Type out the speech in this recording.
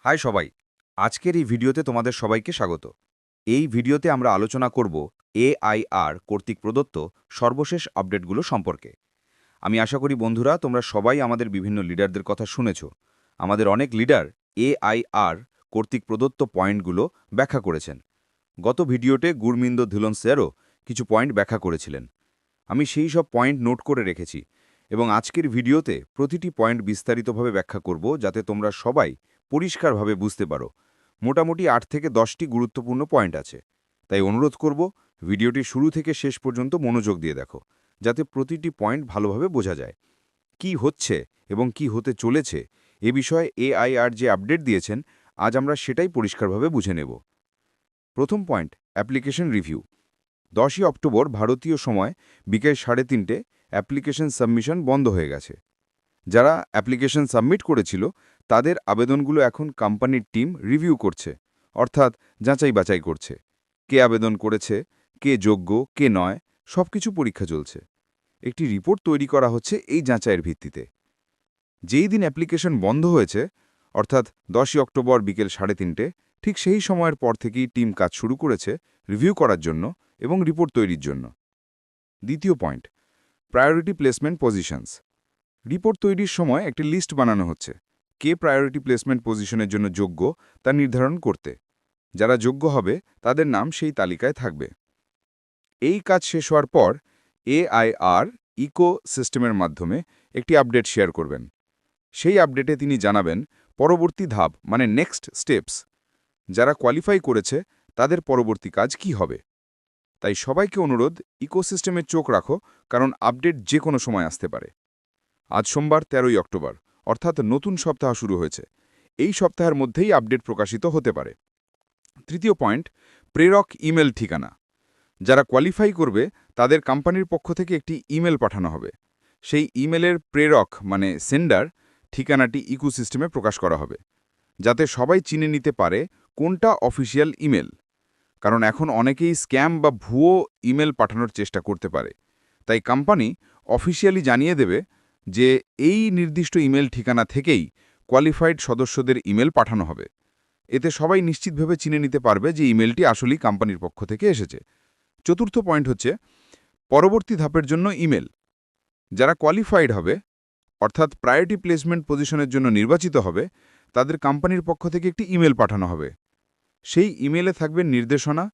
High সবাই, আজকের এই ভিডিওতে তোমাদের সবাইকে স্বাগত। এই ভিডিওতে আমরা আলোচনা করব এআইআর কর্তৃক প্রদত্ত সর্বশেষ আপডেটগুলো সম্পর্কে। আমি আশা করি বন্ধুরা তোমরা সবাই আমাদের বিভিন্ন লিডারদের কথা শুনেছ। আমাদের অনেক লিডার এআইআর কর্তৃক প্রদত্ত পয়েন্টগুলো ব্যাখ্যা করেছেন। গত ভিডিওতে গুরমিন্দ ধুলন স্যারও কিছু পয়েন্ট ব্যাখ্যা করেছিলেন। আমি সেই সব পয়েন্ট নোট করে রেখেছি এবং আজকের ভিডিওতে প্রতিটি পয়েন্ট বিস্তারিতভাবে ব্যাখ্যা করব, যাতে তোমরা সবাই পরিষ্কারভাবে বুঝতে পারো। মোটামুটি ৮ থেকে ১০টি গুরুত্বপূর্ণ পয়েন্ট আছে, তাই অনুরোধ করব ভিডিওটি শুরু থেকে শেষ পর্যন্ত মনোযোগ দিয়ে দেখো, যাতে প্রতিটি পয়েন্ট ভালোভাবে বোঝা যায়। কি হচ্ছে এবং কি হতে চলেছে এ বিষয়ে এআইআর যে আপডেট দিয়েছেন, আজ আমরা সেটাই পরিষ্কারভাবে বুঝে নেব। প্রথম পয়েন্ট, অ্যাপ্লিকেশন রিভিউ। ১০ই অক্টোবর ভারতীয় সময় বিকেল ৩:৩০ অ্যাপ্লিকেশন সাবমিশন বন্ধ হয়ে গেছে। যারা অ্যাপ্লিকেশন সাবমিট করেছিল তাদের আবেদনগুলো এখন কোম্পানির টিম রিভিউ করছে, অর্থাৎ যাচাই বাছাই করছে। কে আবেদন করেছে, কে যোগ্য, কে নয়, সবকিছু পরীক্ষা চলছে। একটি রিপোর্ট তৈরি করা হচ্ছে এই যাচাইয়ের ভিত্তিতে। যেই দিন অ্যাপ্লিকেশন বন্ধ হয়েছে, অর্থাৎ ১০ই অক্টোবর বিকেল ৩:৩০, ঠিক সেই সময়ের পর থেকেই টিম কাজ শুরু করেছে রিভিউ করার জন্য এবং রিপোর্ট তৈরির জন্য। দ্বিতীয় point, priority placement positions. Report তৈরির সময় একটি লিস্ট বানানো হচ্ছে, কে প্রায়োরিটি প্লেসমেন্ট পজিশনের জন্য যোগ্য তা নির্ধারণ করতে। যারা যোগ্য হবে তাদের নাম সেই তালিকায় থাকবে। এই কাজ শেষ হওয়ার পর এআইআর ইকো সিস্টেমের মাধ্যমে একটি আপডেট শেয়ার করবেন। সেই আপডেটে তিনি জানাবেন পরবর্তী ধাপ, মানে নেক্সট স্টেপস। যারা কোয়ালিফাই করেছে তাদের পরবর্তী কাজ কি হবে। তাই সবাইকে অনুরোধ, ইকোসিস্টেমে চোখ রাখো, কারণ আপডেট যে কোনো সময় আসতে পারে। আজ সোমবার ১৩ই অক্টোবর, অর্থাৎ নতুন সপ্তাহ শুরু হয়েছে। এই সপ্তাহের মধ্যেই আপডেট প্রকাশিত হতে পারে। তৃতীয় পয়েন্ট, প্রেরক ইমেল ঠিকানা। যারা কোয়ালিফাই করবে তাদের কোম্পানির পক্ষ থেকে একটি ইমেল পাঠানো হবে। সেই ইমেলের প্রেরক, মানে সেন্ডার ঠিকানাটি ইকোসিস্টেমে প্রকাশ করা হবে, যাতে সবাই চিনে নিতে পারে কোনটা অফিসিয়াল ইমেল। কারণ এখন অনেকেই স্ক্যাম বা ভুয়ো ইমেল পাঠানোর চেষ্টা করতে পারে। তাই কোম্পানি অফিসিয়ালি জানিয়ে দেবে যে এই নির্দিষ্ট ইমেল ঠিকানা থেকেই কোয়ালিফাইড সদস্যদের ইমেল পাঠানো হবে। এতে সবাই নিশ্চিতভাবে চিনে নিতে পারবে যে ইমেলটি আসলেই কোম্পানির পক্ষ থেকে এসেছে। চতুর্থ পয়েন্ট হচ্ছে পরবর্তী ধাপের জন্য ইমেল। যারা কোয়ালিফাইড হবে, অর্থাৎ প্রায়োরিটি প্লেসমেন্ট পজিশনের জন্য নির্বাচিত হবে, তাদের কোম্পানির পক্ষ থেকে একটি ইমেল পাঠানো হবে। সেই ইমেলে থাকবে নির্দেশনা